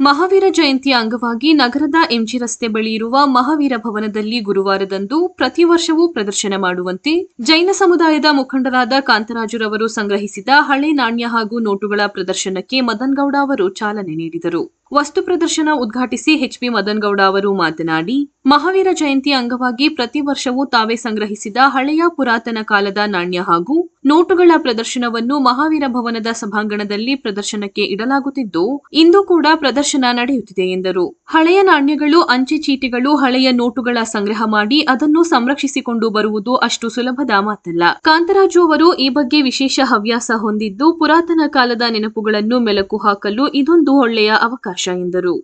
ಮಹಾವೀರ ಜಯಂತಿಯ ಅಂಗವಾಗಿ ನಗರದ ಎಂಜಿ ರಸ್ತೆ ಬಳಿ ಇರುವ ಮಹಾವೀರ ಭವನದಲ್ಲಿ ಗುರುವಾರದಂದು ಪ್ರತಿ ವರ್ಷವೂ ಪ್ರದರ್ಶನ ಮಾಡುವಂತೆ ಜೈನ ಸಮುದಾಯದ ಮುಖಂಡರಾದ ಕಾಂತರಾಜುರವರು ಸಂಗ್ರಹಿಸಿದ ಹಳೆ ನಾಣ್ಯ ಹಾಗೂ ನೋಟುಗಳ ಪ್ರದರ್ಶನಕ್ಕೆ ಮದನ್ಗೌಡ ಅವರು ಚಾಲನೆ ನೀಡಿದರು. ವಸ್ತು ಪ್ರದರ್ಶನ ಉದ್ಘಾಟಿಸಿ ಎಚ್ಪಿ ಮದನ್ಗೌಡ ಅವರು ಮಾತನಾಡಿ, ಮಹಾವೀರ ಜಯಂತಿ ಅಂಗವಾಗಿ ಪ್ರತಿ ವರ್ಷವೂ ತಾವೇ ಸಂಗ್ರಹಿಸಿದ ಹಳೆಯ ಪುರಾತನ ಕಾಲದ ನಾಣ್ಯ ಹಾಗೂ ನೋಟುಗಳ ಪ್ರದರ್ಶನವನ್ನು ಮಹಾವೀರ ಭವನದ ಸಭಾಂಗಣದಲ್ಲಿ ಪ್ರದರ್ಶನಕ್ಕೆ ಇಡಲಾಗುತ್ತಿದ್ದು, ಇಂದು ಕೂಡ ಪ್ರದರ್ಶನ ನಡೆಯುತ್ತಿದೆ ಎಂದರು. ಹಳೆಯ ನಾಣ್ಯಗಳು, ಅಂಚೆ ಚೀಟಿಗಳು, ಹಳೆಯ ನೋಟುಗಳ ಸಂಗ್ರಹ ಮಾಡಿ ಅದನ್ನು ಸಂರಕ್ಷಿಸಿಕೊಂಡು ಬರುವುದು ಅಷ್ಟು ಸುಲಭದ ಮಾತಲ್ಲ. ಕಾಂತರಾಜು ಅವರು ಈ ಬಗ್ಗೆ ವಿಶೇಷ ಹವ್ಯಾಸ ಹೊಂದಿದ್ದು, ಪುರಾತನ ಕಾಲದ ನೆನಪುಗಳನ್ನು ಮೆಲುಕು ಹಾಕಲು ಇದೊಂದು ಒಳ್ಳೆಯ ಅವಕಾಶ ಎಂದರು.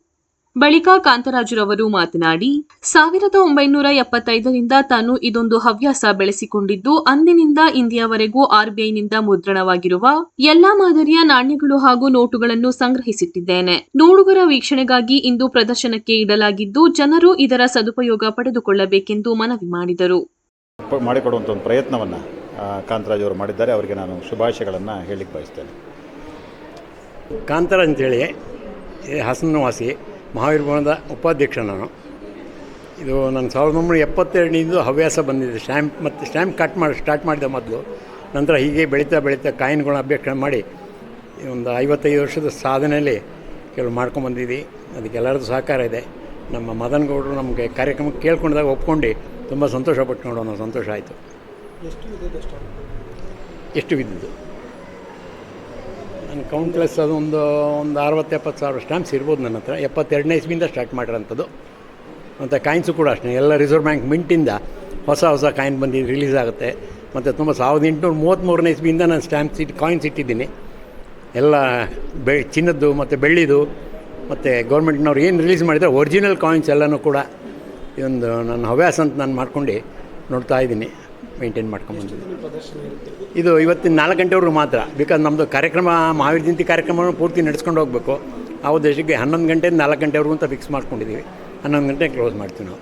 ಬಳಿಕ ಕಾಂತರಾಜುರವರು ಮಾತನಾಡಿ, 1975ರಿಂದ ತಾನು ಇದೊಂದು ಹವ್ಯಾಸ ಬೆಳೆಸಿಕೊಂಡಿದ್ದು, ಅಂದಿನಿಂದ ಇಂದಿಯವರೆಗೂ ಆರ್ಬಿಐನಿಂದ ಮುದ್ರಣವಾಗಿರುವ ಎಲ್ಲಾ ಮಾದರಿಯ ನಾಣ್ಯಗಳು ಹಾಗೂ ನೋಟುಗಳನ್ನು ಸಂಗ್ರಹಿಸಿಟ್ಟಿದ್ದೇನೆ. ನೋಡುಗರ ವೀಕ್ಷಣೆಗಾಗಿ ಇಂದು ಪ್ರದರ್ಶನಕ್ಕೆ ಇಡಲಾಗಿದ್ದು, ಜನರು ಇದರ ಸದುಪಯೋಗ ಪಡೆದುಕೊಳ್ಳಬೇಕೆಂದು ಮನವಿ ಮಾಡಿದರು. ಮಾಡಿಕೊಡುವಂಥ ಒಂದು ಪ್ರಯತ್ನವನ್ನು ಕಾಂತರಾಜ್ ಅವರು ಮಾಡಿದ್ದಾರೆ. ಅವರಿಗೆ ನಾನು ಶುಭಾಶಯಗಳನ್ನು ಹೇಳಲಿಕ್ಕೆ ಬಯಸ್ತೇನೆ. ಕಾಂತರಾಜ್ ಅಂತೇಳಿ ಹಾಸನವಾಸಿ, ಮಹಾವೀರ ಭವನದ ಉಪಾಧ್ಯಕ್ಷ ನಾನು. ಇದು ನನ್ನ 1972 ಹವ್ಯಾಸ ಬಂದಿದೆ. ಸ್ಟ್ಯಾಂಪ್ ಕಟ್ ಮಾಡಿ ಸ್ಟಾರ್ಟ್ ಮಾಡಿದ ಮೊದಲು, ನಂತರ ಹೀಗೆ ಬೆಳೀತಾ ಕಾಯಿನ್ಗಳನ್ನ ಅಭ್ಯಕ್ಷಣೆ ಮಾಡಿ ಒಂದು 55 ವರ್ಷದ ಸಾಧನೆಯಲ್ಲಿ ಕೆಲವು ಮಾಡ್ಕೊಂಬಂದಿದ್ದೀವಿ. ಅದಕ್ಕೆ ಎಲ್ಲರದ್ದು ಸಹಕಾರ ಇದೆ. ನಮ್ಮ ಮದನ್ಗೌಡರು ನಮಗೆ ಕಾರ್ಯಕ್ರಮಕ್ಕೆ ಕೇಳ್ಕೊಂಡಾಗ ಒಪ್ಕೊಂಡು ತುಂಬ ಸಂತೋಷಪಟ್ಟು ನೋಡೋಣ, ಸಂತೋಷ ಆಯಿತು. ಎಷ್ಟು ಬಿದ್ದಿದ್ದು ನನ್ನ ಕೌಂಟ್ಲೆಸ್ ಅದು ಒಂದು 60-70 ಸಾವಿರ ಸ್ಟ್ಯಾಂಪ್ಸ್ ಇರ್ಬೋದು ನನ್ನ ಹತ್ರ. 72ನೇ ಇಸ್ವಿಯಿಂದ ಸ್ಟಾರ್ಟ್ ಮಾಡಿರೋಂಥದ್ದು. ಮತ್ತು ಕಾಯಿನ್ಸು ಕೂಡ ಅಷ್ಟೇ, ಎಲ್ಲ ರಿಸರ್ವ್ ಬ್ಯಾಂಕ್ ಮಿಂಟಿಂದ ಹೊಸ ಕಾಯಿನ್ ಬಂದು ರಿಲೀಸ್ ಆಗುತ್ತೆ. ಮತ್ತು ತುಂಬ 1833ನೇ ಇಸ್ವಿಯಿಂದ ನಾನು ಕಾಯಿನ್ಸ್ ಇಟ್ಟಿದ್ದೀನಿ. ಎಲ್ಲ ಚಿನ್ನದ್ದು ಮತ್ತು ಬೆಳ್ಳಿದು ಮತ್ತು ಗೌರ್ಮೆಂಟ್ನವ್ರು ಏನು ರಿಲೀಸ್ ಮಾಡಿದರೆ ಒರಿಜಿನಲ್ ಕಾಯಿನ್ಸ್ ಎಲ್ಲನೂ ಕೂಡ ಇದೊಂದು ನನ್ನ ಹವ್ಯಾಸ ಅಂತ ನಾನು ಮಾಡ್ಕೊಂಡು ನೋಡ್ತಾ ಇದ್ದೀನಿ, ಮೇಂಟೈನ್ ಮಾಡ್ಕೊಂಬಂದಿದ್ದೀನಿ. ಇದು ಇವತ್ತಿನ 4 ಗಂಟೆವರೆಗೂ ಮಾತ್ರ. ಬಿಕಾಸ್ ನಮ್ಮದು ಕಾರ್ಯಕ್ರಮ, ಮಹಾವೀರ ಜಯಂತಿ ಕಾರ್ಯಕ್ರಮವನ್ನು ಪೂರ್ತಿ ನಡೆಸ್ಕೊಂಡು ಹೋಗಬೇಕು. ಆ ಉದ್ದೇಶಕ್ಕೆ 11 ಗಂಟೆಯಿಂದ 4 ಗಂಟೆವರೆಗೂ ಅಂತ ಫಿಕ್ಸ್ ಮಾಡ್ಕೊಂಡಿದ್ದೀವಿ. 11 ಗಂಟೆ ಕ್ಲೋಸ್ ಮಾಡ್ತೀವಿ ನಾವು.